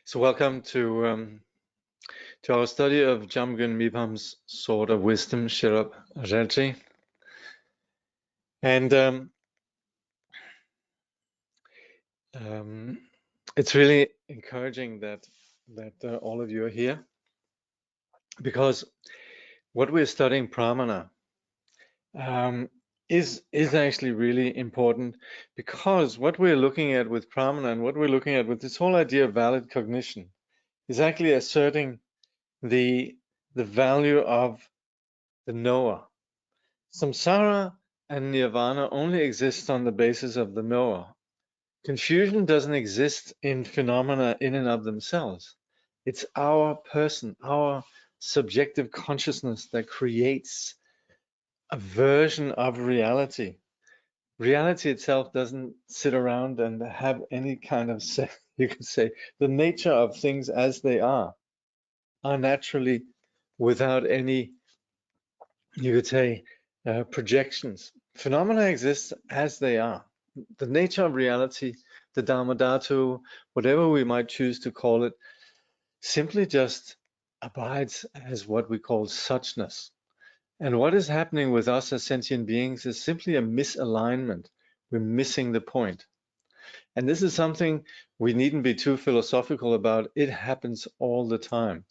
So welcome to our study of Jamgon Mipham's Sword of Wisdom, Jakob Leschly. And it's really encouraging that all of you are here, because what we're studying, pramana, is actually really important, because what we're looking at with pramana and what we're looking at with this whole idea of valid cognition is actually asserting the value of the knower. Samsara and nirvana only exist on the basis of the knower. Confusion doesn't exist in phenomena in and of themselves. It's our person, our subjective consciousness that creates a version of reality. Reality itself doesn't sit around and have any kind of, you could say, the nature of things as they are naturally without any, you could say, projections. Phenomena exist as they are. The nature of reality, the Dharma Dhatu, whatever we might choose to call it, simply just abides as what we call suchness. And what is happening with us as sentient beings is simply a misalignment. We're missing the point. And this is something we needn't be too philosophical about. It happens all the time.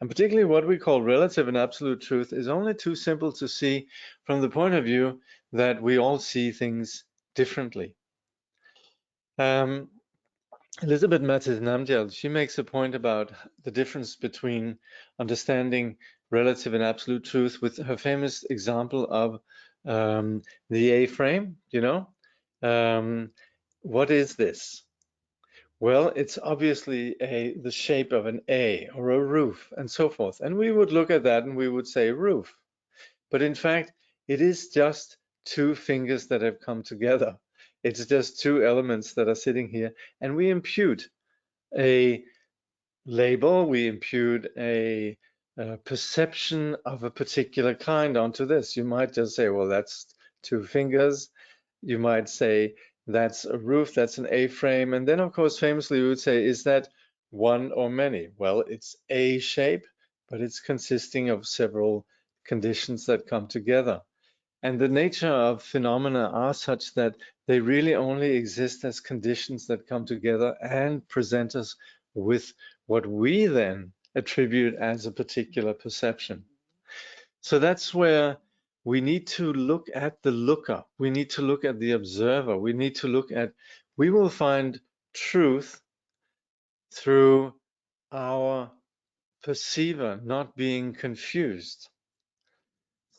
And particularly what we call relative and absolute truth is only too simple to see from the point of view that we all see things differently. Elizabeth Matis Namgyal, she makes a point about the difference between understanding relative and absolute truth with her famous example of the A-frame, you know? What is this? Well, it's obviously the shape of an A or a roof and so forth. And we would look at that and we would say roof. But in fact, it is just two fingers that have come together. It's just two elements that are sitting here. And we impute a label, we impute a perception of a particular kind onto this. You might just say, well, that's two fingers. You might say, that's a roof, that's an A-frame. And then, of course, famously, we would say, is that one or many? Well, it's a shape, but it's consisting of several conditions that come together. And the nature of phenomena are such that they really only exist as conditions that come together and present us with what we then attribute as a particular perception. So that's where we need to look at the looker. We need to look at the observer. We need to look at, we will find truth through our perceiver not being confused.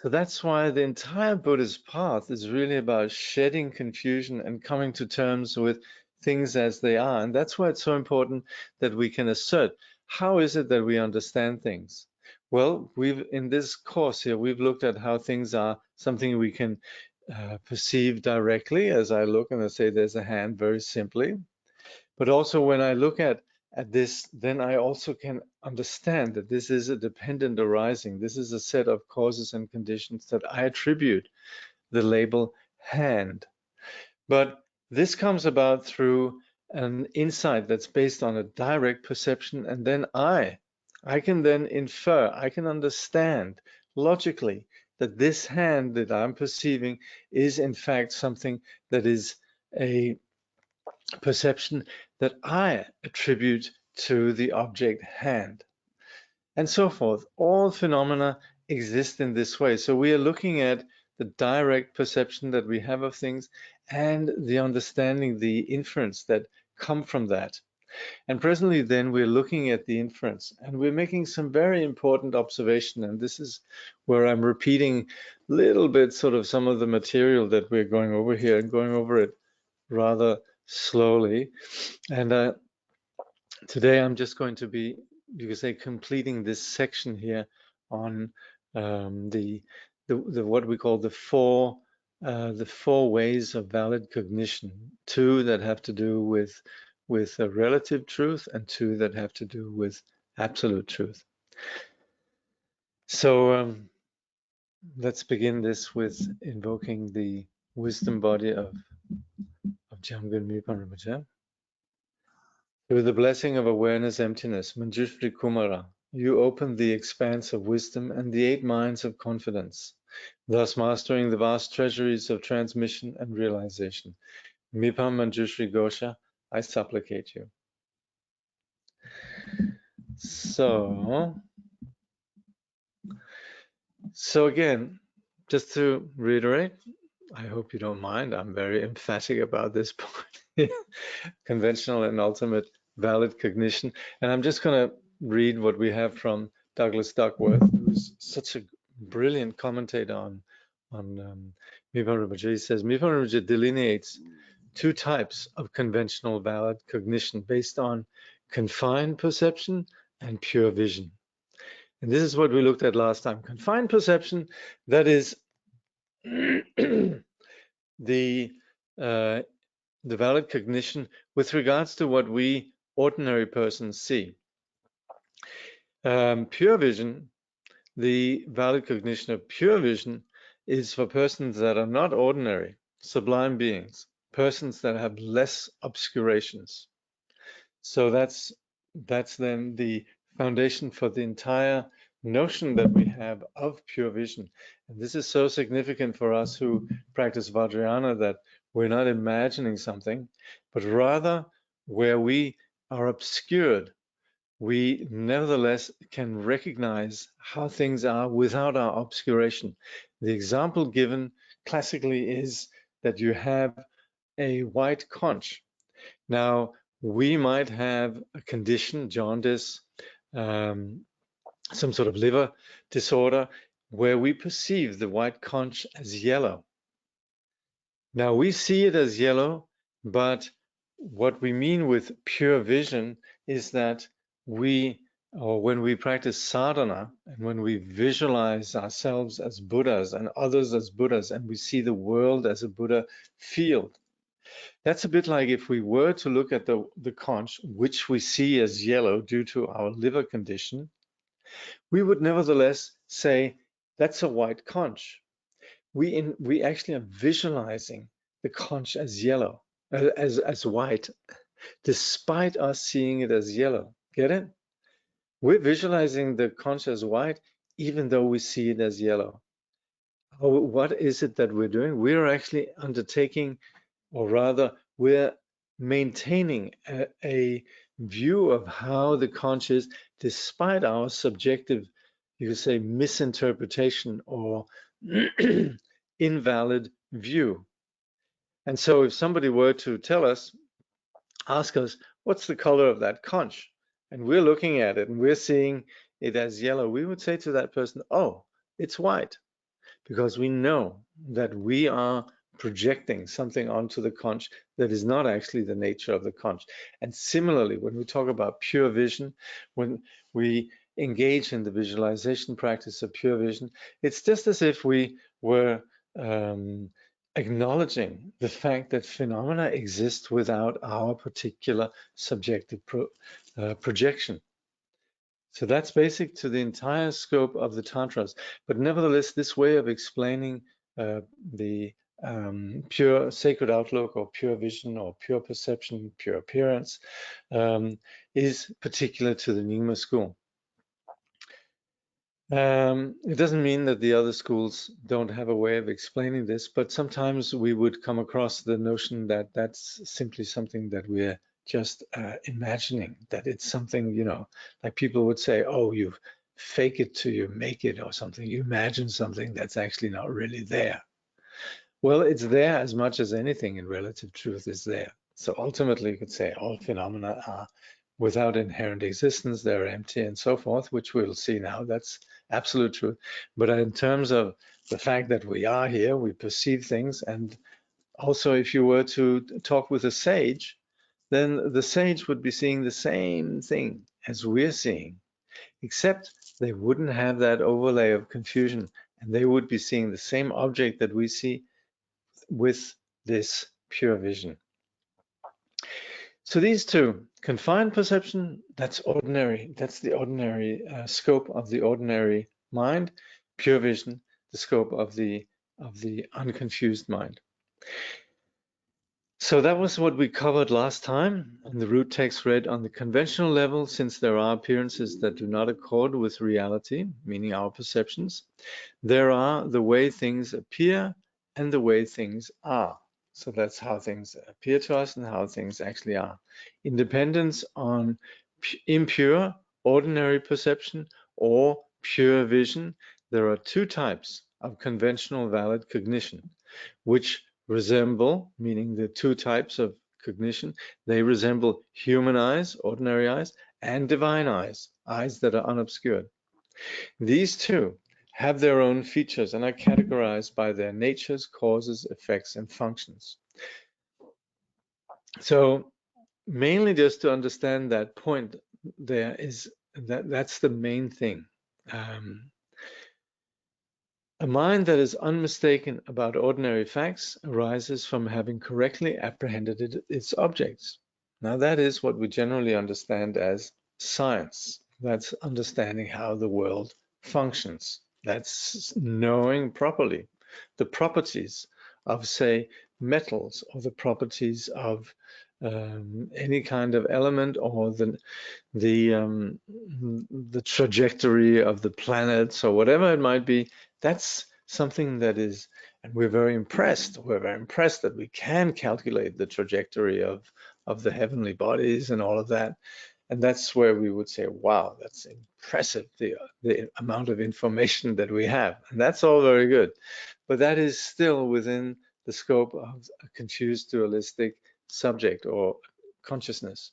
So that's why the entire Buddhist path is really about shedding confusion and coming to terms with things as they are. And that's why it's so important that we can assert, how is it that we understand things? Well, in this course here, we've looked at how things are something we can perceive directly. As I look and I say there's a hand, very simply. But also when I look at this, then I also can understand that this is a dependent arising. This is a set of causes and conditions that I attribute the label hand. But this comes about through an insight that's based on a direct perception, and then I can then infer, I can understand logically that this hand that I'm perceiving is in fact something that is a perception that I attribute to the object hand, and so forth. All phenomena exist in this way. So we are looking at the direct perception that we have of things and the understanding, the inference that come from that. And presently then we're looking at the inference, and we're making some very important observation, and this is where I'm repeating a little bit sort of some of the material that we're going over here and going over it rather slowly. And today I'm just going to be, you could say, completing this section here on the what we call the four ways of valid cognition. Two that have to do with a relative truth, and two that have to do with absolute truth. So let's begin this with invoking the wisdom body of Jamgon Mipham Rinpoche. Through the blessing of awareness emptiness, Manjushri Kumara, you open the expanse of wisdom and the 8 minds of confidence, thus mastering the vast treasuries of transmission and realization. Mipham Manjushri Gosha, I supplicate you. So again, just to reiterate, I hope you don't mind, I'm very emphatic about this point. Conventional and ultimate valid cognition. And I'm just going to read what we have from Douglas Duckworth, who's such a brilliant commentator on Mipham Rinpoche. He says, Mipham Rinpoche delineates 2 types of conventional valid cognition based on confined perception and pure vision. And this is what we looked at last time. Confined perception, that is the valid cognition with regards to what we ordinary persons see. Pure vision, the valid cognition of pure vision, is for persons that are not ordinary, sublime beings, persons that have less obscurations. So that's then the foundation for the entire notion that we have of pure vision. And this is so significant for us who practice Vajrayana, that we're not imagining something, but rather where we are obscured, we nevertheless can recognize how things are without our obscuration. The example given classically is that you have a white conch. Now, we might have a condition, jaundice, some sort of liver disorder, where we perceive the white conch as yellow. Now, we see it as yellow, but what we mean with pure vision is that when we practice sadhana, and when we visualize ourselves as Buddhas and others as Buddhas, and we see the world as a Buddha field, that's a bit like if we were to look at the conch, which we see as yellow due to our liver condition, we would nevertheless say, that's a white conch. We actually are visualizing the conch as yellow, as white, despite us seeing it as yellow. Get it? We're visualizing the conch as white, even though we see it as yellow. What is it that we're doing? We're actually undertaking, or rather, we're maintaining a view of how the conch is, despite our subjective, you could say, misinterpretation or invalid view. And so if somebody were to tell us, ask us, what's the color of that conch? And we're looking at it and we're seeing it as yellow, we would say to that person, oh, it's white, because we know that we are projecting something onto the conch that is not actually the nature of the conch. And similarly, when we talk about pure vision, when we engage in the visualization practice of pure vision, it's just as if we were acknowledging the fact that phenomena exist without our particular subjective projection. So that's basic to the entire scope of the Tantras. But nevertheless, this way of explaining the pure sacred outlook, or pure vision, or pure perception, pure appearance, is particular to the Nyingma school. It doesn't mean that the other schools don't have a way of explaining this, but sometimes we would come across the notion that that's simply something that we're just imagining, that it's something, you know, like people would say, oh, you fake it till you make it, or something. You imagine something that's actually not really there. Well, it's there as much as anything in relative truth is there. So ultimately, you could say all phenomena are without inherent existence, they're empty and so forth, which we'll see now. That's absolute truth. But in terms of the fact that we are here, we perceive things. And also, if you were to talk with a sage, then the sage would be seeing the same thing as we're seeing, except they wouldn't have that overlay of confusion, and they would be seeing the same object that we see with this pure vision. So these two, confined perception, that's ordinary. That's the ordinary scope of the ordinary mind. Pure vision, the scope of the unconfused mind. So that was what we covered last time, and the root text read, on the conventional level, since there are appearances that do not accord with reality, meaning our perceptions, there are the way things appear and the way things are. So that's how things appear to us and how things actually are. Independence on impure, ordinary perception or pure vision. There are two types of conventional valid cognition, which resemble, meaning the two types of cognition, they resemble human eyes, ordinary eyes, and divine eyes, eyes that are unobscured. These two have their own features and are categorized by their natures, causes, effects, and functions. So mainly just to understand that point, there is that's the main thing. A mind that is unmistaken about ordinary facts arises from having correctly apprehended its objects. Now that is what we generally understand as science. That's understanding how the world functions. That's knowing properly the properties of, say, metals, or the properties of any kind of element, or the trajectory of the planets, or whatever it might be. That's something that is, and we're very impressed. We're very impressed that we can calculate the trajectory of the heavenly bodies and all of that. And that's where we would say, wow, that's impressive, the amount of information that we have. And that's all very good. But that is still within the scope of a confused dualistic subject or consciousness.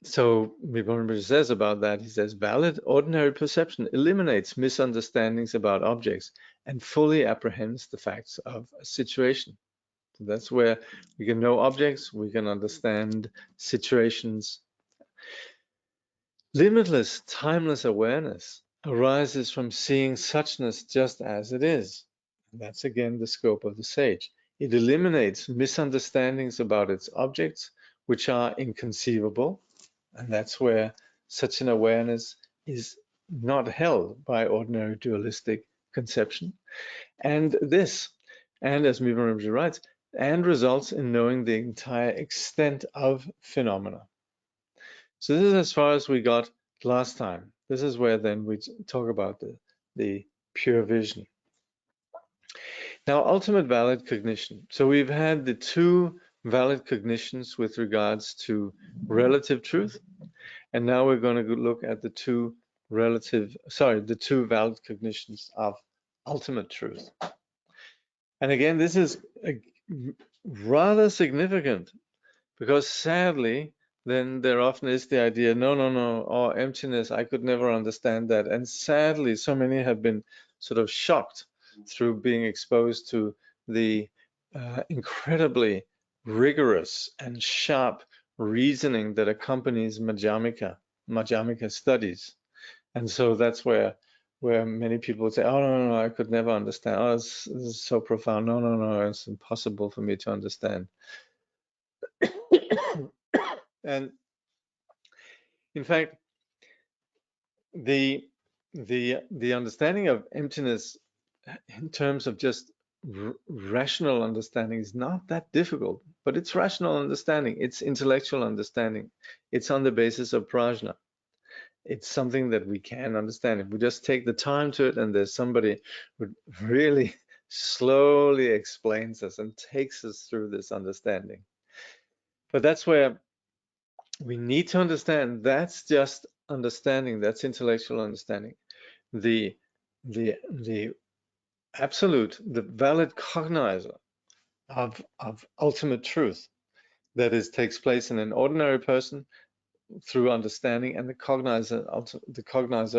So Mipham Rinpoche says about that, he says, valid ordinary perception eliminates misunderstandings about objects and fully apprehends the facts of a situation. So that's where we can know objects, we can understand situations. Limitless, timeless awareness arises from seeing suchness just as it is. And that's again the scope of the sage. It eliminates misunderstandings about its objects, which are inconceivable. And that's where such an awareness is not held by ordinary dualistic conception. And this, and as Mipham Rinpoche writes, and results in knowing the entire extent of phenomena. So this is as far as we got last time. This is where then we talk about the pure vision. Now, ultimate valid cognition. So we've had the two valid cognitions with regards to relative truth. And now we're going to look at the two valid cognitions of ultimate truth. And again, this is rather significant, because sadly, then there often is the idea, no, or emptiness, I could never understand that. And sadly, so many have been sort of shocked through being exposed to the incredibly rigorous and sharp reasoning that accompanies Madhyamika studies. And so that's where many people would say, oh, no, I could never understand. Oh, this is so profound. No, it's impossible for me to understand. And in fact, the understanding of emptiness in terms of just rational understanding is not that difficult, but it's rational understanding, it's intellectual understanding, it's on the basis of prajna. It's something that we can understand if we just take the time to it, and there's somebody who really slowly explains us and takes us through this understanding. But that's where we need to understand, that's just understanding, that's intellectual understanding. The absolute, the valid cognizer of ultimate truth that takes place in an ordinary person through understanding, and the cognizer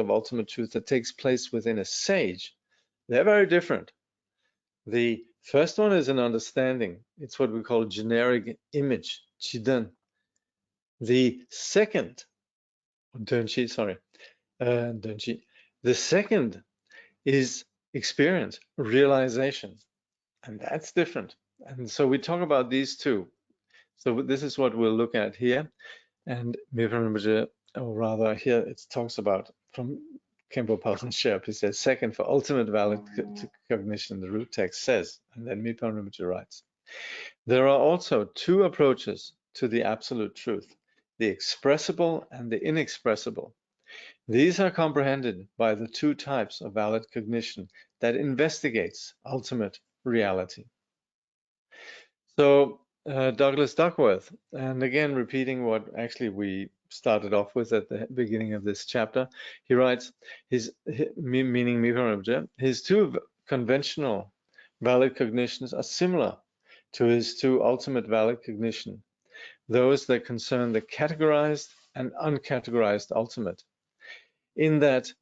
of ultimate truth that takes place within a sage, they're very different. The first one is an understanding. It's what we call generic image, chidan. The second, donchi, sorry, donchi. The second is experience, realization, and that's different. And so we talk about these two. So this is what we'll look at here. And Mipham Rinpoche, or rather here it talks about from Khenpo Palten Sherp, he says, second, for ultimate valid cognition, the root text says, and then Mipham Rinpoche writes, There are also two approaches to the absolute truth, the expressible and the inexpressible. These are comprehended by the two types of valid cognition that investigates ultimate reality. So Douglas Duckworth, and again repeating what actually we started off with at the beginning of this chapter, he writes, meaning Mipham Rinpoche, his two conventional valid cognitions are similar to his two ultimate valid cognition, those that concern the categorized and uncategorized ultimate, in that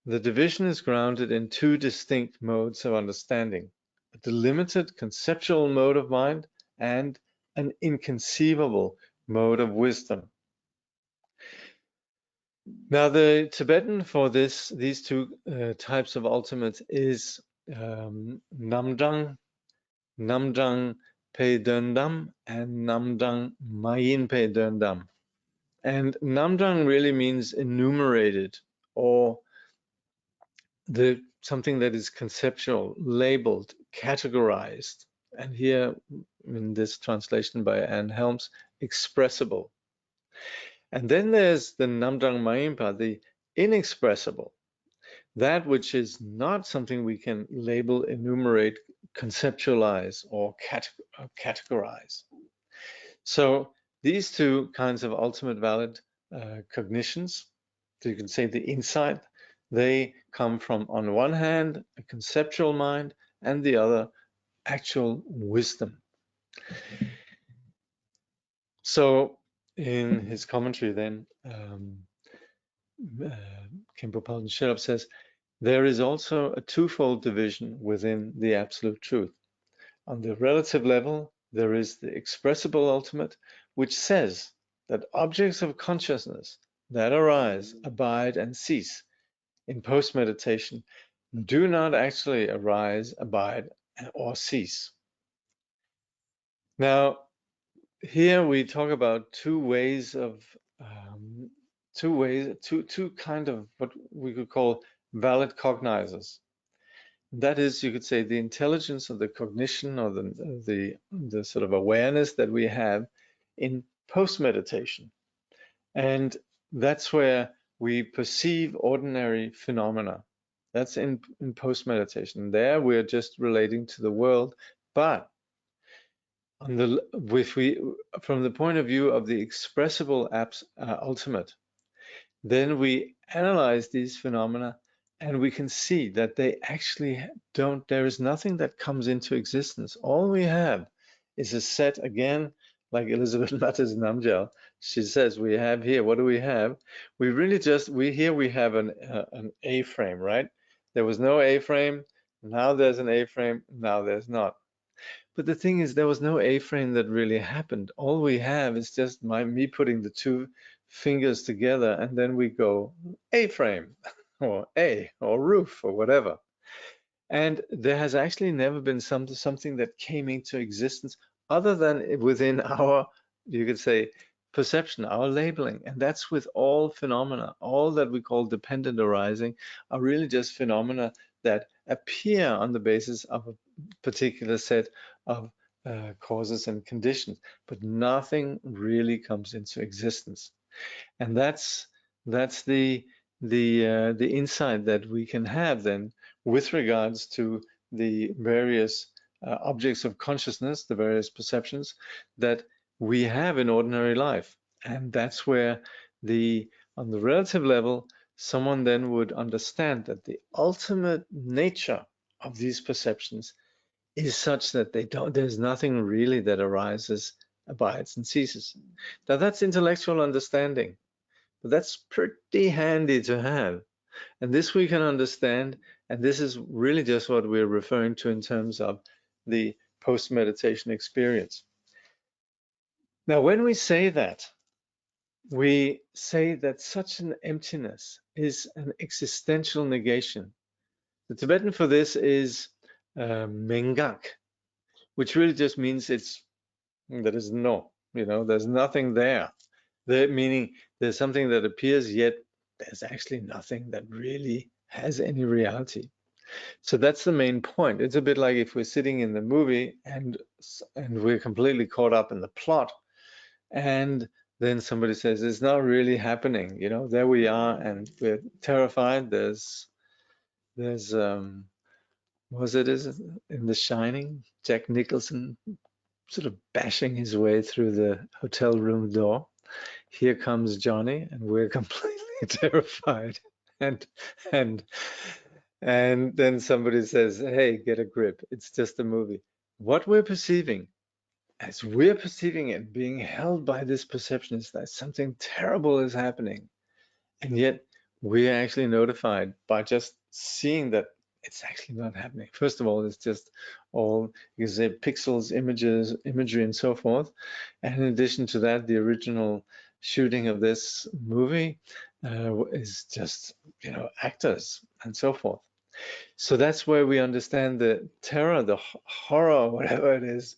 the division is grounded in two distinct modes of understanding, a delimited conceptual mode of mind and an inconceivable mode of wisdom. Now, the Tibetan for these two types of ultimate is Namdang Pe Döndam and Namdang Mayin Pe Döndam. And Namdang really means enumerated, or something that is conceptual, labeled, categorized. And here, in this translation by Anne Helms, expressible. And then there's the Namdang Mayimpa, the inexpressible, that which is not something we can label, enumerate, conceptualize, or categorize. So these two kinds of ultimate valid cognitions, so you can say the insight, they come from, on one hand, a conceptual mind, and the other, actual wisdom. So in his commentary then, Khenpo Palden Sherab says, there is also a twofold division within the absolute truth. On the relative level, there is the expressible ultimate, which says that objects of consciousness that arise, abide, and cease in post-meditation do not actually arise, abide, or cease. Now, here we talk about two kind of what we could call valid cognizers. That is, you could say, the intelligence of the cognition, or the sort of awareness that we have in post-meditation. And that's where we perceive ordinary phenomena. That's in post-meditation. There we're just relating to the world, but from the point of view of the expressible ultimate, then we analyze these phenomena and we can see that they actually don't, there is nothing that comes into existence. All we have is a set, again, like Elizabeth Matters Namgyal, she says, we have here, what do we have? We really just, here we have an A-frame, right? There was no A-frame, now there's an A-frame, now there's not. But the thing is, there was no A-frame that really happened. All we have is just me putting the two fingers together, and then we go A-frame or A or roof or whatever. And there has actually never been something that came into existence other than within our, you could say, perception, our labeling. And that's with all phenomena. All that we call dependent arising are really just phenomena that appear on the basis of a particular set of causes and conditions, but nothing really comes into existence. And that's the insight that we can have then with regards to the various objects of consciousness, the various perceptions that we have in ordinary life. And that's where on the relative level, someone then would understand that the ultimate nature of these perceptions is such that there's nothing really that arises, abides, and ceases. Now that's intellectual understanding, but that's pretty handy to have. And this we can understand, and this is really just what we're referring to in terms of the post-meditation experience. Now, when we say that such an emptiness is an existential negation. The Tibetan for this is mengak, which really just means there is no, there's nothing there. Meaning there's something that appears, yet there's actually nothing that really has any reality. So that's the main point. It's a bit like if we're sitting in the movie and we're completely caught up in the plot, and then somebody says it's not really happening. You know, there we are, and we're terrified. There's was it is in The Shining, Jack Nicholson sort of bashing his way through the hotel room door. Here comes Johnny, and we're completely terrified. And and and then somebody says, "Hey, get a grip. It's just a movie." What we're perceiving, as we're perceiving it, being held by this perception, is that something terrible is happening. And yet we're actually notified by just seeing that it's actually not happening. First of all, it's just all, you can say, pixels, images, imagery, and so forth. And in addition to that, the original shooting of this movie is just, you know, actors and so forth. So that's where we understand the terror, the horror, whatever it is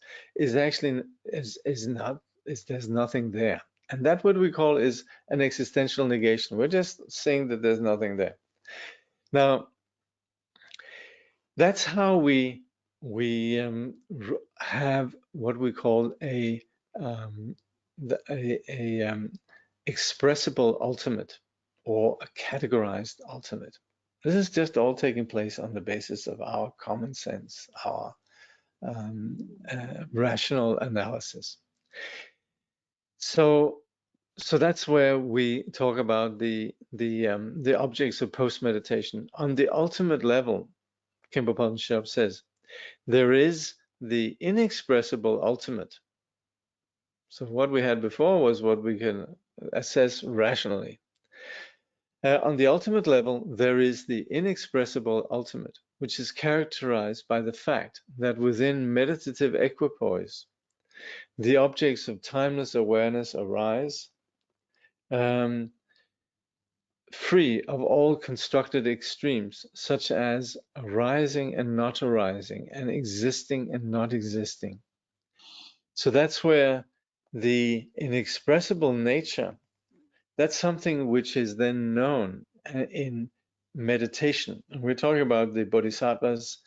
actually is not, is there's nothing there. And that what we call is an existential negation. We're just saying that there's nothing there. Now, that's how we have what we call um, a expressible ultimate, or a categorized ultimate. This is just all taking place on the basis of our common sense, our rational analysis. So that's where we talk about the objects of post-meditation. On the ultimate level, Khenpo Sherpa says, there is the inexpressible ultimate. So what we had before was what we can assess rationally. On the ultimate level, there is the inexpressible ultimate, which is characterized by the fact that within meditative equipoise, the objects of timeless awareness arise, free of all constructed extremes, such as arising and not arising, and existing and not existing. So that's where the inexpressible nature, that's something which is then known in meditation. And we're talking about the bodhisattvas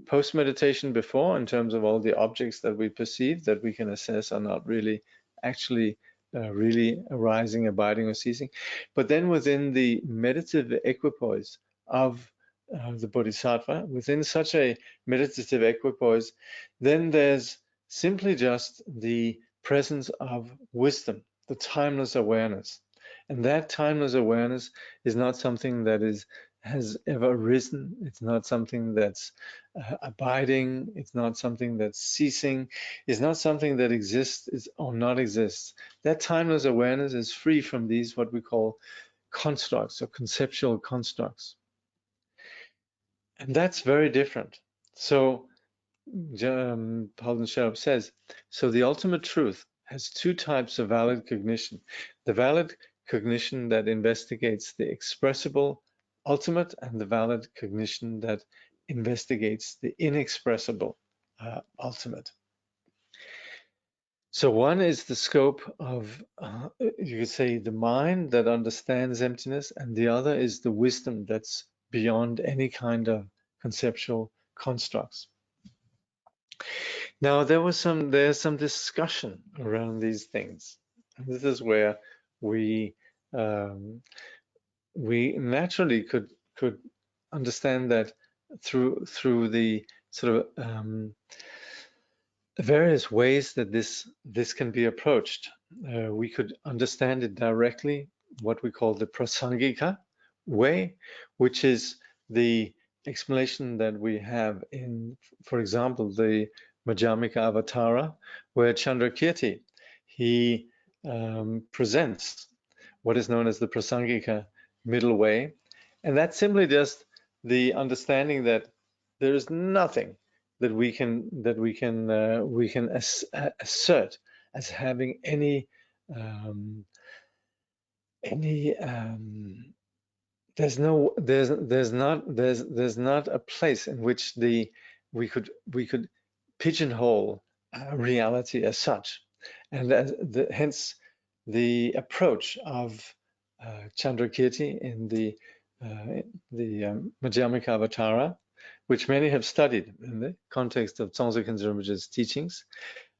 post-meditation before, in terms of all the objects that we perceive that we can assess are not really actually really arising, abiding, or ceasing. But then within the meditative equipoise of the bodhisattva, within such a meditative equipoise, then there's simply just the presence of wisdom, the timeless awareness. And that timeless awareness is not something that has ever arisen. It's not something that's abiding. It's not something that's ceasing. It's not something that exists or not exists. That timeless awareness is free from these, what we call constructs or conceptual constructs. And that's very different. So Paul Sherpa says, so the ultimate truth has two types of valid cognition. The valid cognition that investigates the expressible ultimate, and the valid cognition that investigates the inexpressible ultimate. So one is the scope of, you could say, the mind that understands emptiness, and the other is the wisdom that's beyond any kind of conceptual constructs. Now there's some discussion around these things. And this is where we naturally could understand that through the sort of various ways that this can be approached. We could understand it directly, what we call the prasangika way, which is the explanation that we have in, for example, the Madhyamika Avatara, where Chandrakirti, he presents what is known as the prasangika middle way. And that's simply just the understanding that there is nothing that we can assert as having any there's not a place in which we could pigeonhole reality as such, and hence the approach of Chandrakirti in the Madhyamaka Avatara, which many have studied in the context of Tsongtse Rinpoche's teachings.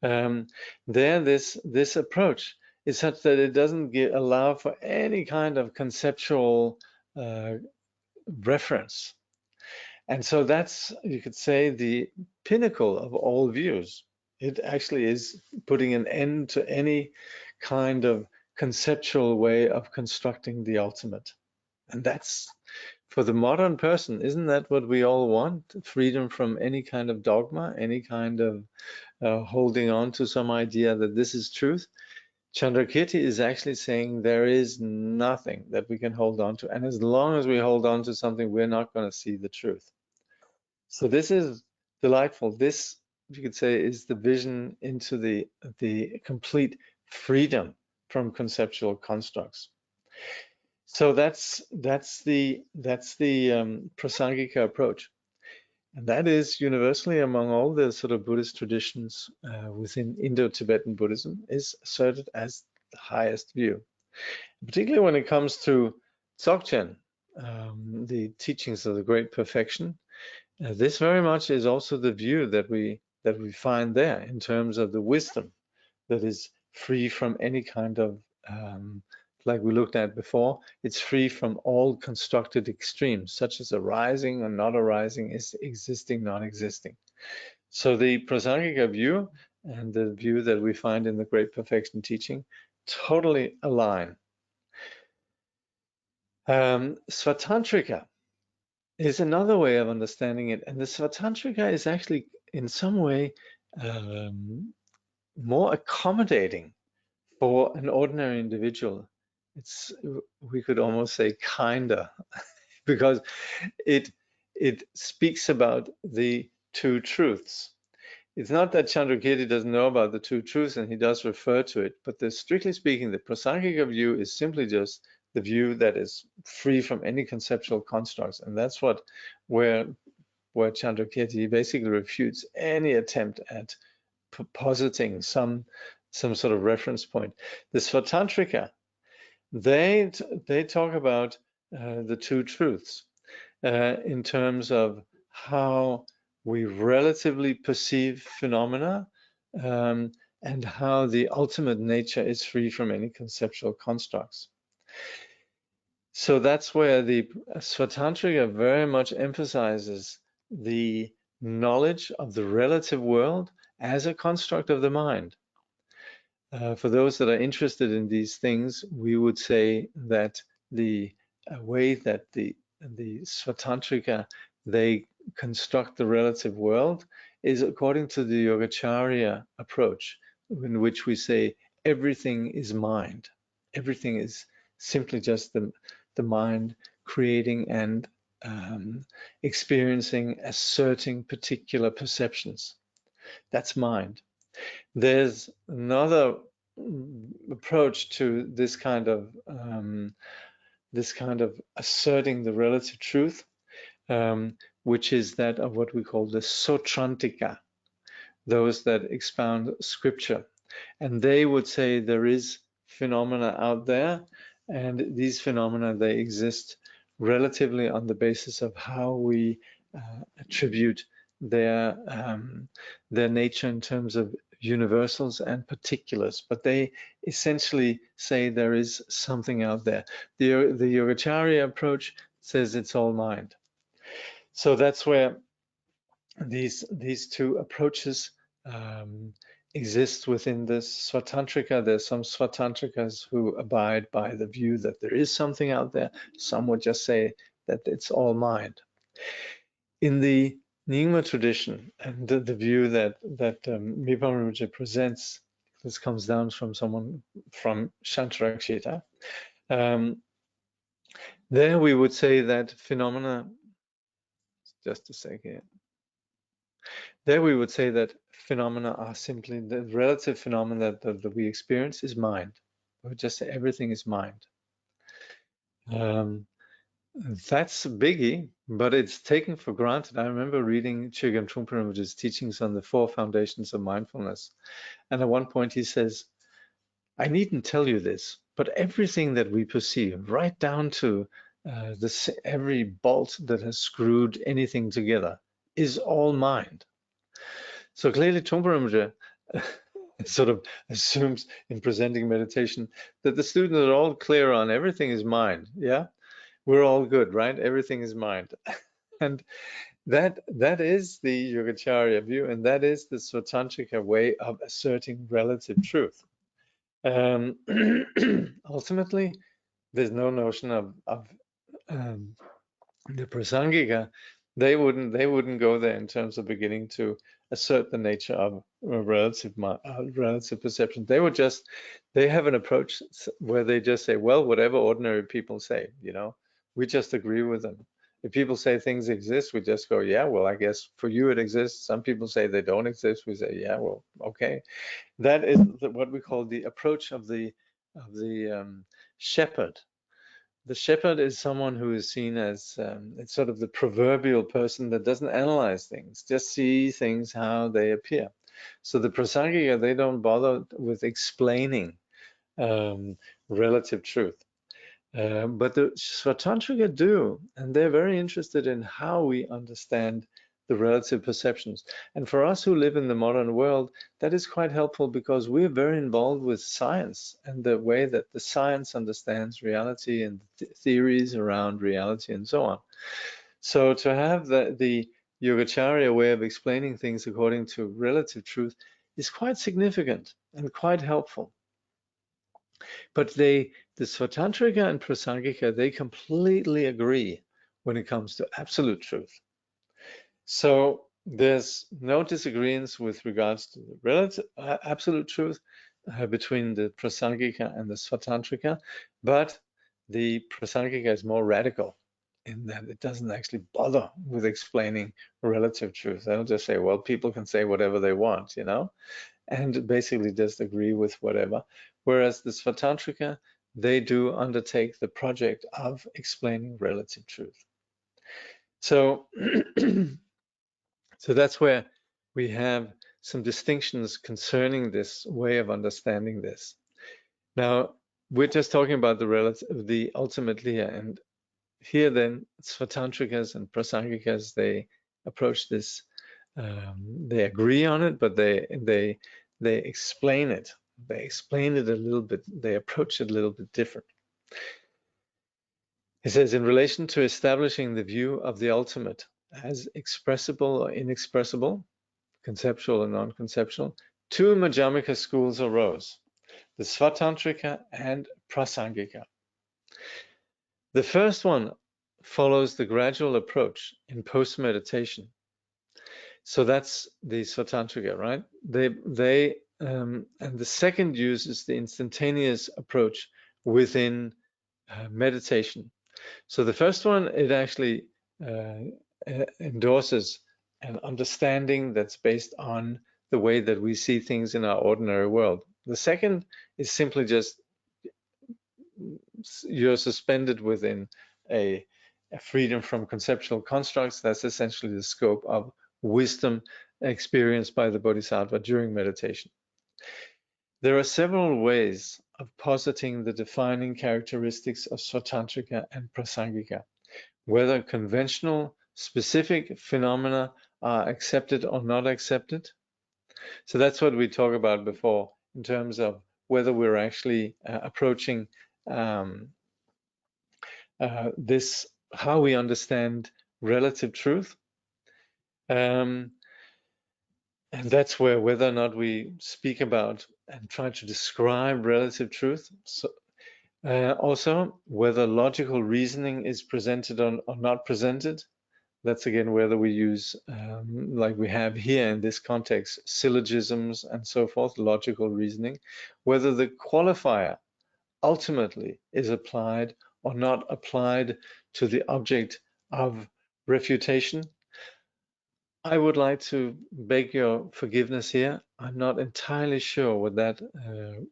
There, this approach is such that it doesn't allow for any kind of conceptual reference. And so that's, you could say, the pinnacle of all views. It actually is putting an end to any kind of conceptual way of constructing the ultimate. And that's, for the modern person, isn't that what we all want? Freedom from any kind of dogma, any kind of holding on to some idea that this is truth. Chandrakirti is actually saying there is nothing that we can hold on to. And as long as we hold on to something, we're not going to see the truth. So this is delightful. This, you could say, is the vision into the complete freedom from conceptual constructs. So that's the Prasangika approach, and that is universally among all the sort of Buddhist traditions within Indo-Tibetan Buddhism is asserted as the highest view, particularly when it comes to Dzogchen, the teachings of the Great Perfection. This very much is also the view that we find there in terms of the wisdom that is free from any kind of, like we looked at before, it's free from all constructed extremes, such as arising or not arising, is existing, non-existing. So the Prasangika view and the view that we find in the Great Perfection teaching totally align. Svatantrika is another way of understanding it, and the Svatantrika is actually in some way more accommodating for an ordinary individual. It's, we could almost say, kinder, because it speaks about the two truths. It's not that Chandrakirti doesn't know about the two truths, and he does refer to it, but strictly speaking, the Prasangika view is simply just the view that is free from any conceptual constructs, and that's where Chandrakirti basically refutes any attempt at positing some sort of reference point. The Svatantrika, they talk about the two truths in terms of how we relatively perceive phenomena and how the ultimate nature is free from any conceptual constructs. So that's where the Svatantrika very much emphasizes the knowledge of the relative world as a construct of the mind. For those that are interested in these things, we would say that the way that the Svatantrika, they construct the relative world is according to the Yogacarya approach, in which we say everything is mind. Everything is simply just the mind creating and experiencing, asserting particular perceptions. That's mind. There's another approach to this kind of asserting the relative truth, which is that of what we call the Sotrantika, those that expound scripture, and they would say there is phenomena out there, and these phenomena, they exist relatively on the basis of how we attribute their nature in terms of universals and particulars, but they essentially say there is something out there. The Yogacarya approach says it's all mind. So that's where these two approaches exist within this Svatantrika. There's some Svatantrikas who abide by the view that there is something out there. Some would just say that it's all mind. In the Nyingma tradition, and the view that Mipham Rinpoche presents, this comes down from someone from Shantarakshita. There we would say that phenomena, just a second here. There we would say that phenomena are simply the relative phenomena that we experience is mind. We would just say everything is mind. That's a biggie, but it's taken for granted. I remember reading Chögyam Trungpa Rinpoche's teachings on the 4 foundations of mindfulness. And at one point he says, I needn't tell you this, but everything that we perceive, right down to every bolt that has screwed anything together is all mind. So clearly Trungpa Rinpoche sort of assumes in presenting meditation that the students are all clear on everything is mind. Yeah, we're all good, right? Everything is mind. And that is the Yogacarya view, and that is the Svatantrika way of asserting relative truth. Ultimately, there's no notion of the Prasangika. They wouldn't go there in terms of beginning to assert the nature of relative perception. They have an approach where they just say, well, whatever ordinary people say, we just agree with them. If people say things exist, we just go, yeah, well, I guess for you it exists. Some people say they don't exist. We say, yeah, well, okay. That is what we call the approach of the shepherd. The shepherd is someone who is seen as it's sort of the proverbial person that doesn't analyze things, just see things how they appear. So the Prasangika, they don't bother with explaining relative truth. But the Svatantrika do, and they're very interested in how we understand the relative perceptions. And for us who live in the modern world, that is quite helpful because we're very involved with science and the way that the science understands reality and theories around reality and so on. So to have the Yogacarya way of explaining things according to relative truth is quite significant and quite helpful. But the Svatantrika and Prasangika, they completely agree when it comes to absolute truth. So there's no disagreements with regards to the relative absolute truth between the Prasangika and the Svatantrika, but the Prasangika is more radical in that it doesn't actually bother with explaining relative truth. They'll just say, well, people can say whatever they want, and basically just agree with whatever. Whereas the Svatantrika, they do undertake the project of explaining relative truth. So, so that's where we have some distinctions concerning this way of understanding this. Now, we're just talking about the ultimate liya, and here then Svatantrikas and Prasangikas, they approach this. They agree on it, but they explain it. They explain it a little bit. They approach it a little bit different. He says, in relation to establishing the view of the ultimate as expressible or inexpressible, conceptual and non-conceptual, two Madhyamaka schools arose, the Svatantrika and Prasangika. The first one follows the gradual approach in post-meditation. So that's the Svatantrika, right? And the second uses the instantaneous approach within meditation. So the first one, it actually endorses an understanding that's based on the way that we see things in our ordinary world. The second is simply just you're suspended within a freedom from conceptual constructs. That's essentially the scope of wisdom experienced by the Bodhisattva during meditation. There are several ways of positing the defining characteristics of Svatantrika and Prasangika, whether conventional, specific phenomena are accepted or not accepted. So that's what we talked about before in terms of whether we're actually approaching this, how we understand relative truth. And that's where whether or not we speak about and try to describe relative truth. So, also, whether logical reasoning is presented or not presented. That's again whether we use, like we have here in this context, syllogisms and so forth, logical reasoning. Whether the qualifier ultimately is applied or not applied to the object of refutation. I would like to beg your forgiveness here. I'm not entirely sure what that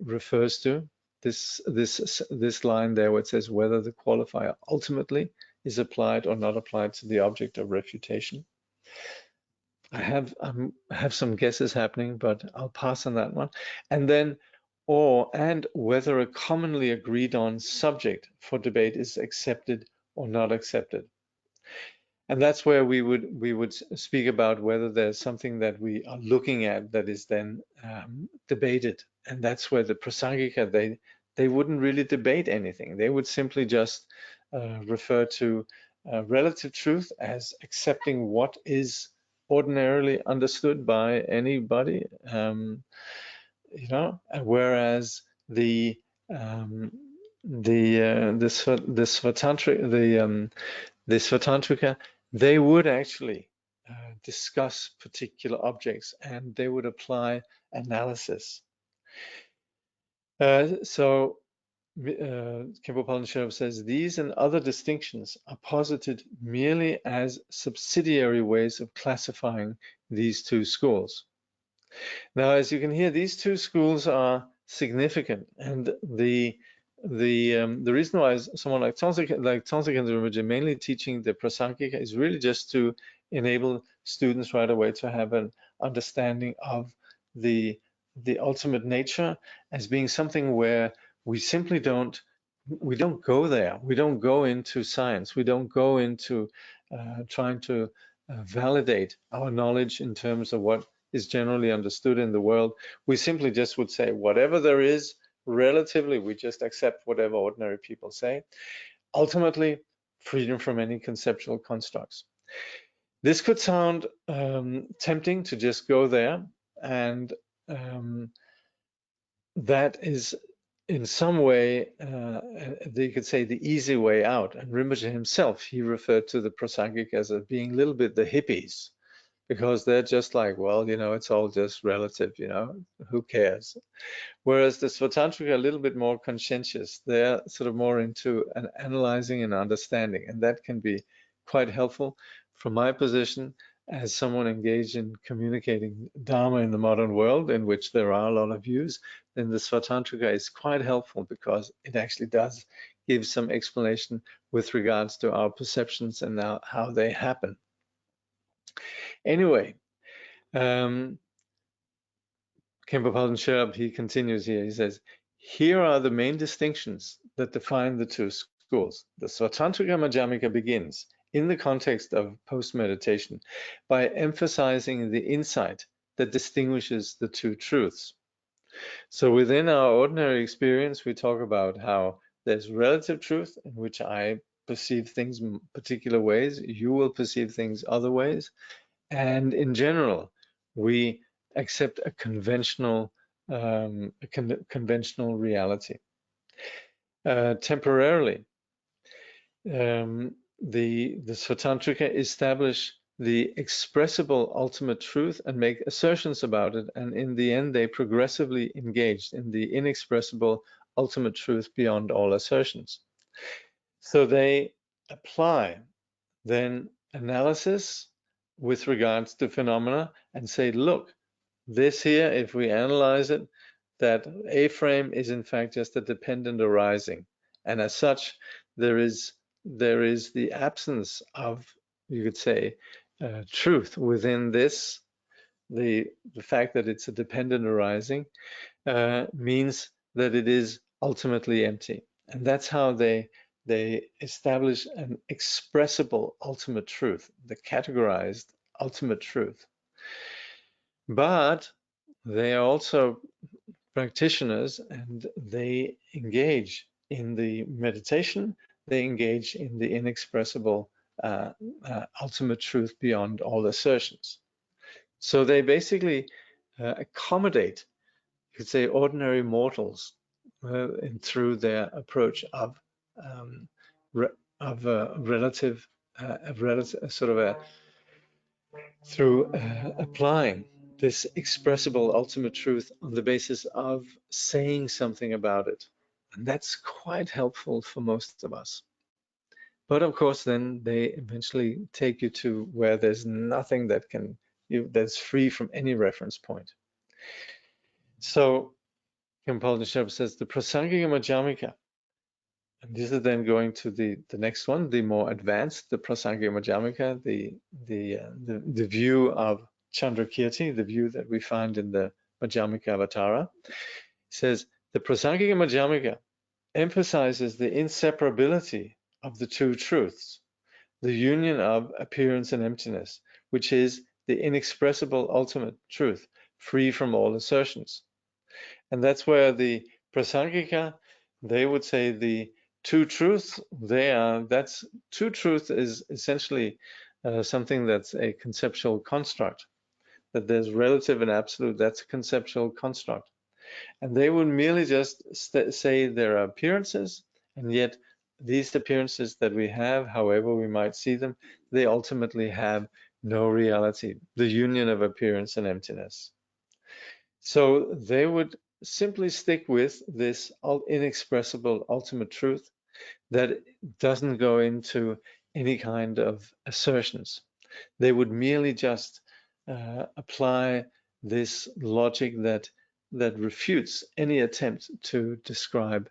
refers to. This line there where it says whether the qualifier ultimately is applied or not applied to the object of refutation. I have some guesses happening, but I'll pass on that one. And then and whether a commonly agreed on subject for debate is accepted or not accepted. And that's where we would speak about whether there's something that we are looking at that is then debated. And that's where the Prasangika, they wouldn't really debate anything. They would simply just refer to relative truth as accepting what is ordinarily understood by anybody, you know. Whereas the Svatantrika, they would actually discuss particular objects and they would apply analysis. So Khenpo Palden Sherpa says, these and other distinctions are posited merely as subsidiary ways of classifying these two schools. Now, as you can hear, these two schools are significant, and the reason why someone like Tongsa Rinpoche mainly teaching the Prasangika is really just to enable students right away to have an understanding of the ultimate nature as being something where we simply don't go there. We don't go into science. We don't go into trying to validate our knowledge in terms of what is generally understood in the world. We simply just would say whatever there is, relatively, we just accept whatever ordinary people say. Ultimately, freedom from any conceptual constructs. This could sound tempting to just go there, and that is in some way, you could say, the easy way out. And Rinpoche himself, he referred to the Prasangika as being a little bit the hippies, because they're just like, well, you know, it's all just relative, you know, who cares? Whereas the Svatantrika are a little bit more conscientious. They're sort of more into an analyzing and understanding, and that can be quite helpful. From my position as someone engaged in communicating Dharma in the modern world, in which there are a lot of views, then the Svatantrika is quite helpful because it actually does give some explanation with regards to our perceptions and how they happen. Anyway, Khenpo Palden Sherpa, he continues here, he says, here are the main distinctions that define the two schools. The Svatantrika Madhyamika begins, in the context of post-meditation, by emphasizing the insight that distinguishes the two truths. So within our ordinary experience, we talk about how there's relative truth, in which I perceive things in particular ways, you will perceive things other ways, and in general, we accept a conventional reality. Temporarily, the Svatantrika establish the expressible ultimate truth and make assertions about it, and in the end, they progressively engage in the inexpressible ultimate truth beyond all assertions. So they apply then analysis with regards to phenomena and say, look, this here, if we analyze it, that A frame is in fact just a dependent arising. And as such, there is the absence of, you could say, truth within this. The fact that it's a dependent arising means that it is ultimately empty. And that's how they establish an expressible ultimate truth, the categorized ultimate truth. But they are also practitioners, and they engage in the meditation, they engage in the inexpressible ultimate truth beyond all assertions. So they basically accommodate, you could say, ordinary mortals through their approach of relative sort of through applying this expressible ultimate truth on the basis of saying something about it. And that's quite helpful for most of us. But of course, then they eventually take you to where there's nothing that that's free from any reference point. So Khenpo Palden Sherpa says the Prasangika Madhyamika, and this is then going to the next one, the more advanced, the Prasangika Madhyamika, the view of Chandrakirti, the view that we find in the Madhyamika Avatara. It says the Prasangika Madhyamika emphasizes the inseparability of the two truths, the union of appearance and emptiness, which is the inexpressible ultimate truth, free from all assertions. And that's where the Prasangika, they would say the two truths, that's two truth is essentially something that's a conceptual construct, that there's relative and absolute, that's a conceptual construct. And they would merely just say there are appearances, and yet these appearances that we have, however we might see them, they ultimately have no reality, the union of appearance and emptiness. So they would simply stick with this inexpressible ultimate truth that doesn't go into any kind of assertions. They would merely just apply this logic that refutes any attempt to describe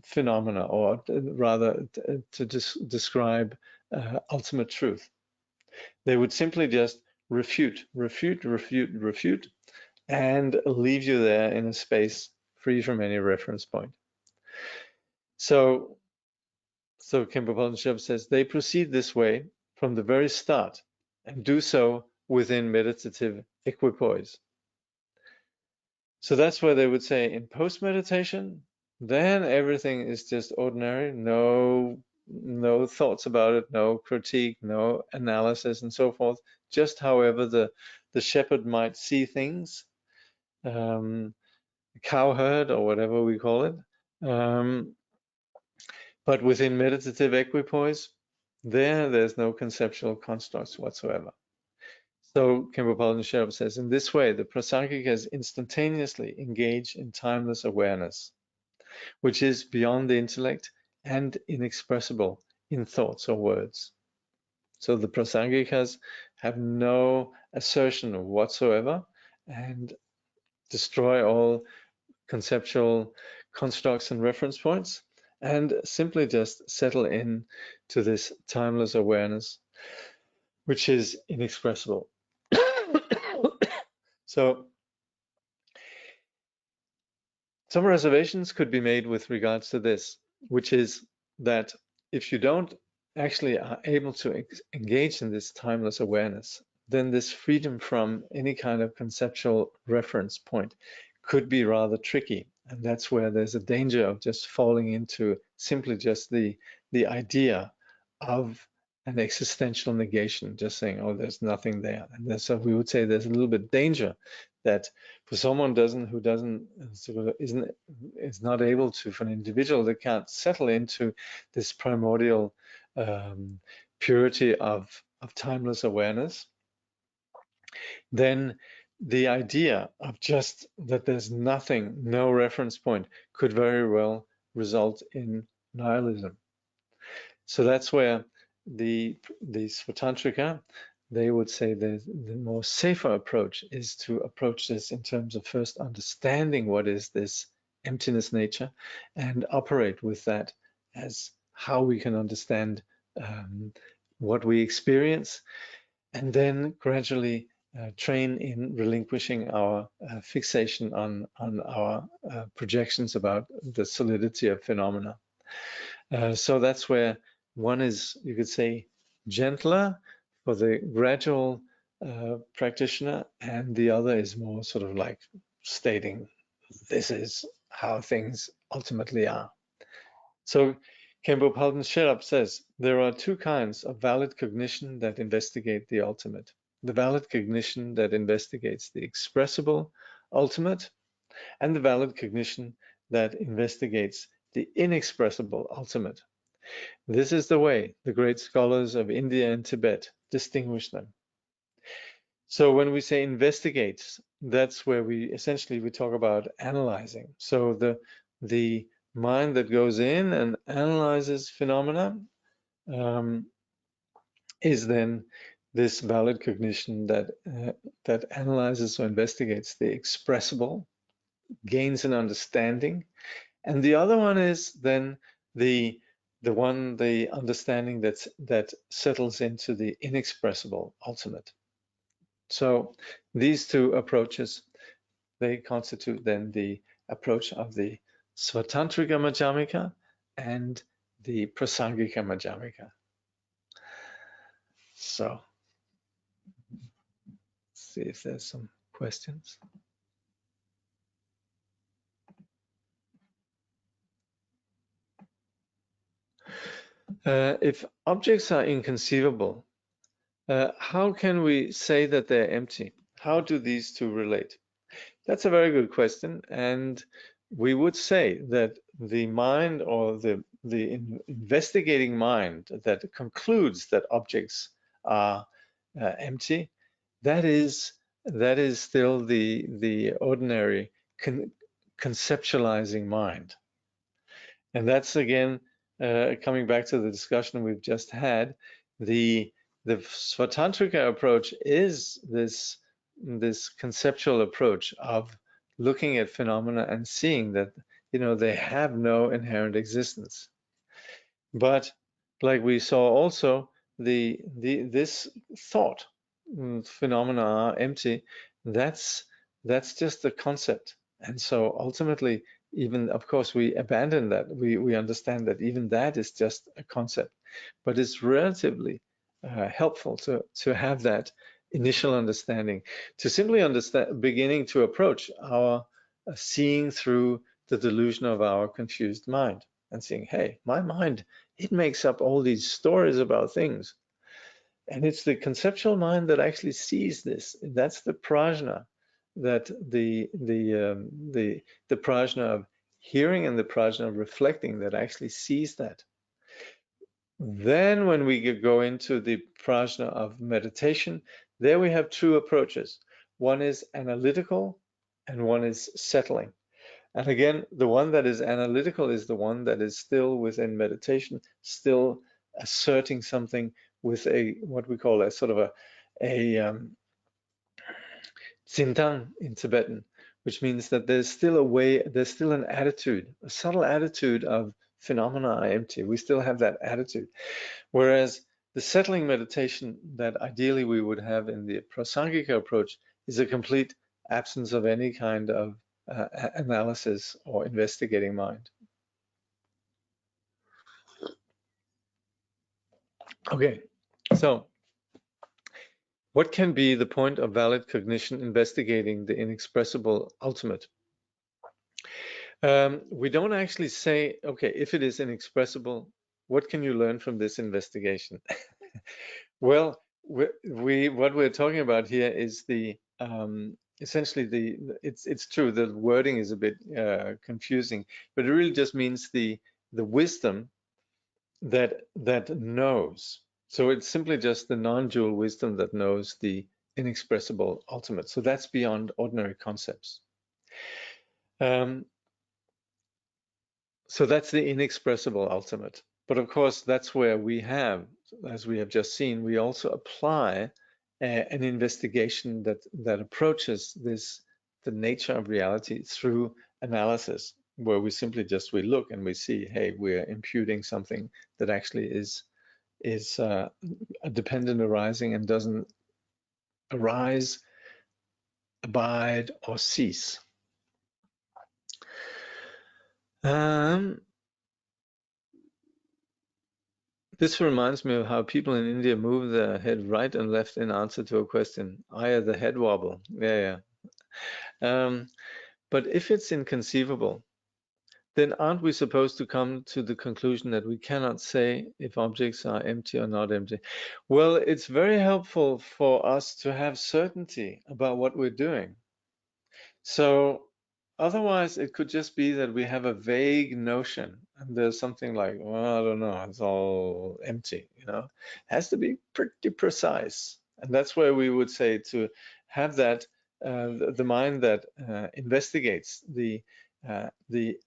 phenomena, or rather to describe ultimate truth. They would simply just refute, and leave you there in a space free from any reference point. So Khenpo Palden says they proceed this way from the very start and do so within meditative equipoise. So that's where they would say in post-meditation, then everything is just ordinary, no thoughts about it, no critique, no analysis and so forth, just however the shepherd might see things, cowherd or whatever we call it. But within meditative equipoise, there's no conceptual constructs whatsoever. So Khenpo Palden Sherpa says, in this way, the Prasangikas instantaneously engage in timeless awareness, which is beyond the intellect and inexpressible in thoughts or words. So the Prasangikas have no assertion whatsoever and destroy all conceptual constructs and reference points, and simply just settle in to this timeless awareness, which is inexpressible. So some reservations could be made with regards to this, which is that if you don't actually are able to engage in this timeless awareness, then this freedom from any kind of conceptual reference point could be rather tricky. And that's where there's a danger of just falling into simply just the idea of an existential negation, just saying, oh, there's nothing there. And so we would say there's a little bit danger that for someone who is not able to, for an individual that can't settle into this primordial purity of timeless awareness, then the idea of just that there's nothing, no reference point, could very well result in nihilism. So that's where the Svatantrika, they would say the more safer approach is to approach this in terms of first understanding what is this emptiness nature and operate with that as how we can understand what we experience, and then gradually train in relinquishing our fixation on our projections about the solidity of phenomena. So that's where one is, you could say, gentler for the gradual practitioner, and the other is more sort of like stating this is how things ultimately are. So Khenpo Palden Sherpa says there are two kinds of valid cognition that investigate the ultimate. The valid cognition that investigates the expressible ultimate, and the valid cognition that investigates the inexpressible ultimate. This is the way the great scholars of India and Tibet distinguish them. So when we say investigates, that's where we talk about analyzing. So the mind that goes in and analyzes phenomena is then this valid cognition that analyzes or investigates the expressible, gains an understanding, and the other one is then the understanding that settles into the inexpressible ultimate. So these two approaches, they constitute then the approach of the Svatantrika Madhyamika and the Prasangika Madhyamika. So, let's see if there's some questions. If objects are inconceivable, how can we say that they're empty? How do these two relate? That's a very good question, and we would say that the mind, or the investigating mind that concludes that objects are empty, that is still the ordinary conceptualizing mind. And that's again coming back to the discussion we've just had. The Svatantrika approach is this conceptual approach of looking at phenomena and seeing that they have no inherent existence. But like we saw also, this thought, phenomena are empty, that's just a concept. And so ultimately, even of course we abandon that. We understand that even that is just a concept, but it's relatively helpful to have that initial understanding, to simply understand, beginning to approach our seeing through the delusion of our confused mind, and seeing, hey, my mind, it makes up all these stories about things. And it's the conceptual mind that actually sees this. That's the prajna, that the prajna of hearing and the prajna of reflecting that actually sees that. Then when we go into the prajna of meditation, there we have two approaches. One is analytical and one is settling. And again, the one that is analytical is the one that is still within meditation, still asserting something with a, what we call a sort of a tsintang in Tibetan, which means that there's still a way, there's still an attitude, a subtle attitude of phenomena are empty. We still have that attitude. Whereas the settling meditation that ideally we would have in the Prasangika approach is a complete absence of any kind of analysis or investigating mind. Okay, so what can be the point of valid cognition investigating the inexpressible ultimate? We don't actually say, okay, if it is inexpressible, what can you learn from this investigation? Well, what we're talking about here is the essentially it's true, the wording is a bit confusing, but it really just means the wisdom that knows. So it's simply just the non-dual wisdom that knows the inexpressible ultimate. So that's beyond ordinary concepts. So that's the inexpressible ultimate. But of course, that's where we have, as we have just seen, we also apply an investigation that approaches the nature of reality through analysis, where we simply just, we look and we see, hey, we're imputing something that actually is a dependent arising and doesn't arise, abide, or cease. This reminds me of how people in India move their head right and left in answer to a question. The head wobble. Yeah. But if it's inconceivable, then aren't we supposed to come to the conclusion that we cannot say if objects are empty or not empty? Well, it's very helpful for us to have certainty about what we're doing. So otherwise, it could just be that we have a vague notion, and there's something like, well, I don't know, it's all empty, It has to be pretty precise. And that's where we would say to have that, the mind that investigates the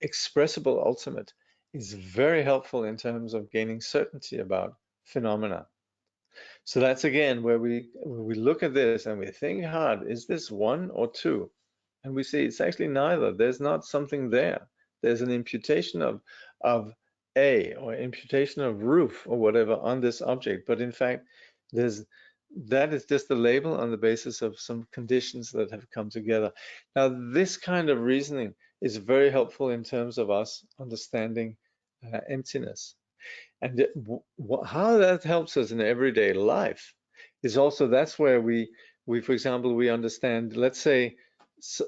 expressible ultimate is very helpful in terms of gaining certainty about phenomena. So that's again where we look at this and we think hard, is this one or two? And we see it's actually neither. There's not something there. There's an imputation of A, or imputation of roof or whatever on this object. But in fact, that is just a label on the basis of some conditions that have come together. Now, this kind of reasoning is very helpful in terms of us understanding emptiness. And how that helps us in everyday life is also, that's where we for example, we understand, let's say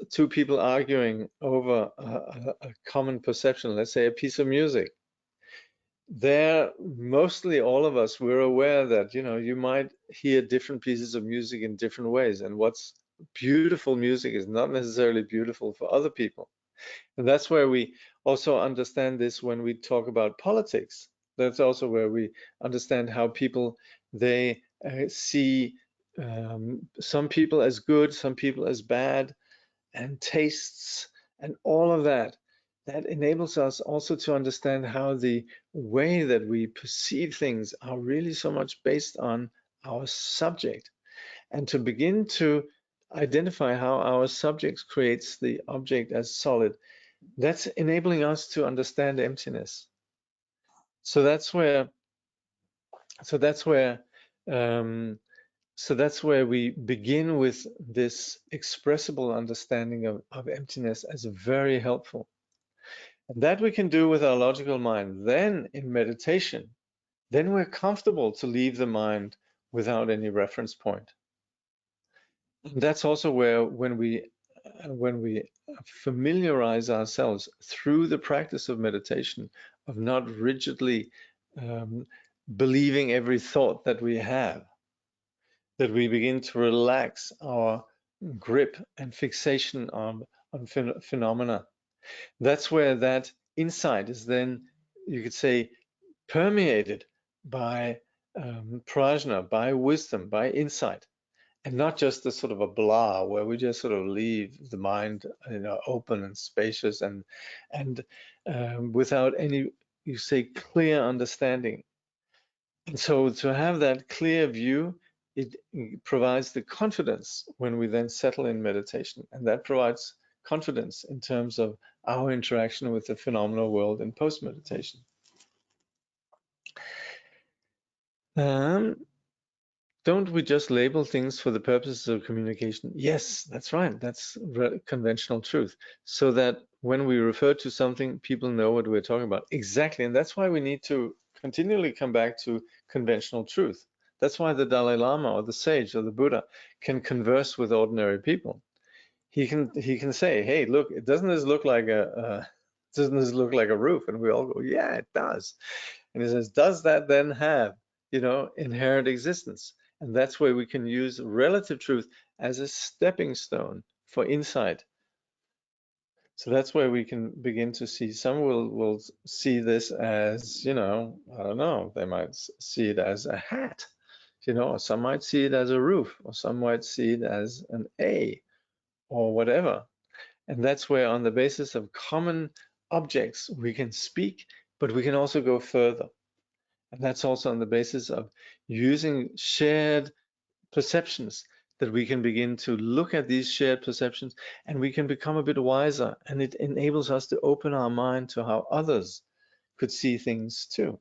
two people arguing over a common perception, let's say a piece of music. There, mostly all of us, we're aware that, you know, you might hear different pieces of music in different ways, and what's beautiful music is not necessarily beautiful for other people. And that's where we also understand this when we talk about politics. That's also where we understand how people, they see some people as good, some people as bad, and tastes, and all of that. That enables us also to understand how the way that we perceive things are really so much based on our subject, and to begin to identify how our subject creates the object as solid. That's enabling us to understand emptiness. So that's where, so that's where, um, so that's where we begin with this expressible understanding of emptiness as very helpful. And that we can do with our logical mind. Then in meditation, then we're comfortable to leave the mind without any reference point. And that's also where when we familiarize ourselves through the practice of meditation, of not rigidly believing every thought that we have, that we begin to relax our grip and fixation on phenomena. That's where that insight is then, you could say, permeated by prajna, by wisdom, by insight, and not just a sort of a blah where we just sort of leave the mind, you know, open and spacious and without any, you say, clear understanding. And so to have that clear view, it provides the confidence when we then settle in meditation, and that provides confidence in terms of our interaction with the phenomenal world in post-meditation. Don't we just label things for the purposes of communication? Yes, that's right. That's conventional truth. So that when we refer to something, people know what we're talking about. Exactly. And that's why we need to continually come back to conventional truth. That's why the Dalai Lama or the sage or the Buddha can converse with ordinary people. He can say, hey, look, doesn't this look like a roof? And we all go, yeah, it does. And he says, does that then have, you know, inherent existence? And that's where we can use relative truth as a stepping stone for insight. So that's where we can begin to see, some will see this as, you know, I don't know, they might see it as a hat, you know, or some might see it as a roof, or some might see it as an A or whatever. And that's where on the basis of common objects, we can speak, but we can also go further. And that's also on the basis of using shared perceptions that we can begin to look at these shared perceptions, and we can become a bit wiser, and it enables us to open our mind to how others could see things too.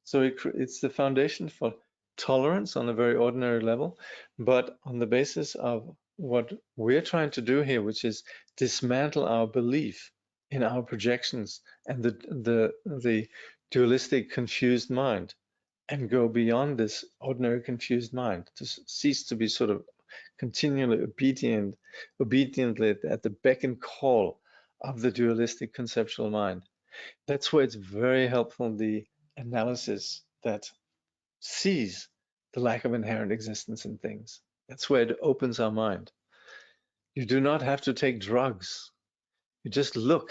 So it's the foundation for tolerance on a very ordinary level, but on the basis of what we're trying to do here, which is dismantle our belief in our projections and the dualistic confused mind, and go beyond this ordinary confused mind, to cease to be sort of continually obediently at the beck and call of the dualistic conceptual mind. That's where it's very helpful, the analysis that sees the lack of inherent existence in things. That's where it opens our mind. You do not have to take drugs. You just look.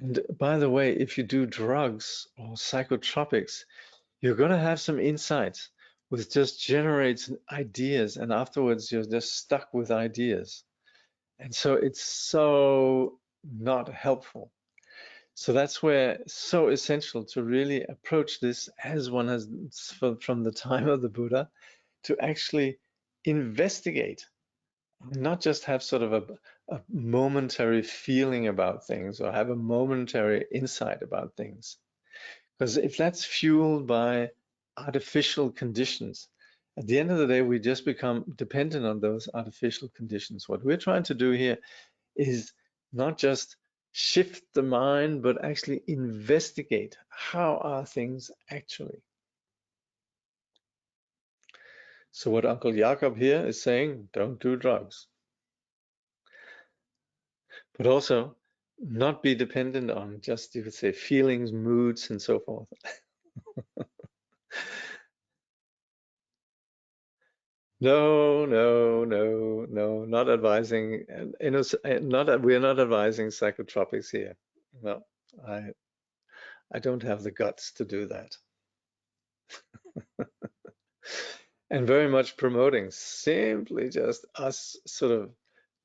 And by the way, if you do drugs or psychotropics, you're going to have some insights which just generates ideas, and afterwards you're just stuck with ideas. And so it's so not helpful. So that's where it's so essential to really approach this as one has from the time of the Buddha, to actually investigate, not just have sort of a momentary feeling about things or have a momentary insight about things. Because if that's fueled by artificial conditions, at the end of the day, we just become dependent on those artificial conditions. What we're trying to do here is not just shift the mind, but actually investigate how are things actually. So what Uncle Jakob here is saying, don't do drugs. But also not be dependent on just, you could say, feelings, moods, and so forth. No, no, no, no, not advising, we're not advising psychotropics here. No, I don't have the guts to do that. And very much promoting simply just us sort of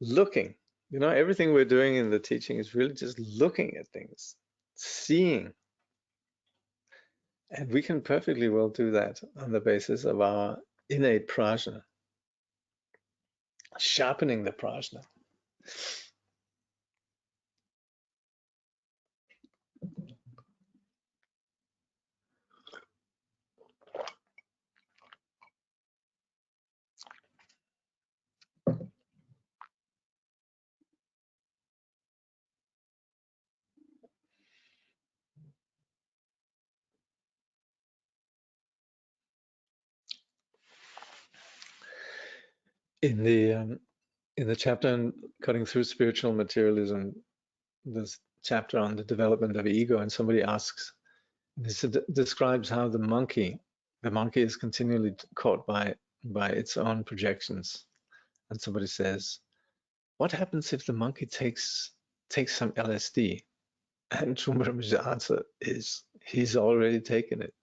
looking. You know, everything we're doing in the teaching is really just looking at things, seeing. And we can perfectly well do that on the basis of our innate prajna, sharpening the prajna. In the chapter on cutting through spiritual materialism, this chapter on the development of ego, and somebody asks, this describes how the monkey is continually caught by its own projections. And somebody says, what happens if the monkey takes some LSD? And Chumram's answer is, he's already taken it.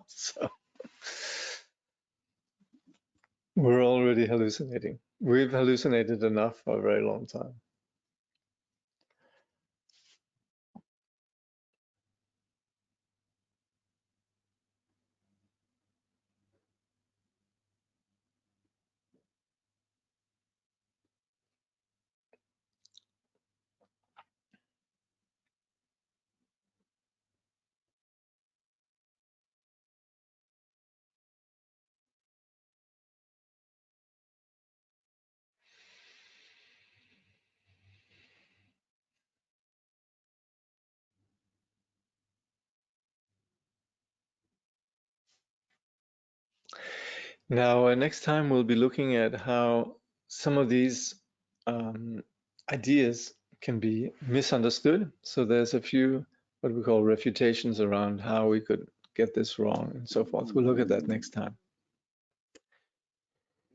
So we're already hallucinating. We've hallucinated enough for a very long time. Now, next time we'll be looking at how some of these ideas can be misunderstood. So there's a few what we call refutations around how we could get this wrong and so forth. We'll look at that next time.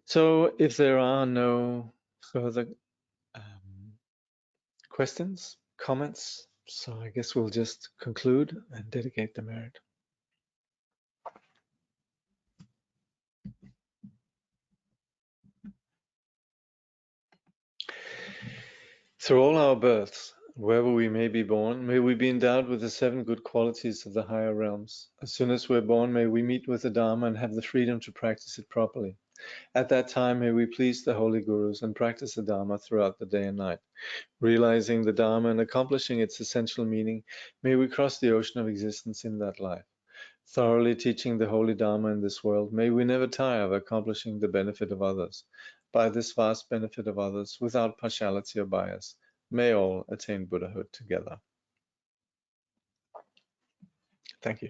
So if there are no further questions, comments, so I guess we'll just conclude and dedicate the merit. Through all our births, wherever we may be born, may we be endowed with the 7 good qualities of the higher realms. As soon as we're born, may we meet with the Dharma and have the freedom to practice it properly. At that time, may we please the holy gurus and practice the Dharma throughout the day and night. Realizing the Dharma and accomplishing its essential meaning, may we cross the ocean of existence in that life. Thoroughly teaching the holy Dharma in this world, may we never tire of accomplishing the benefit of others. By this vast benefit of others, without partiality or bias, may all attain Buddhahood together. Thank you.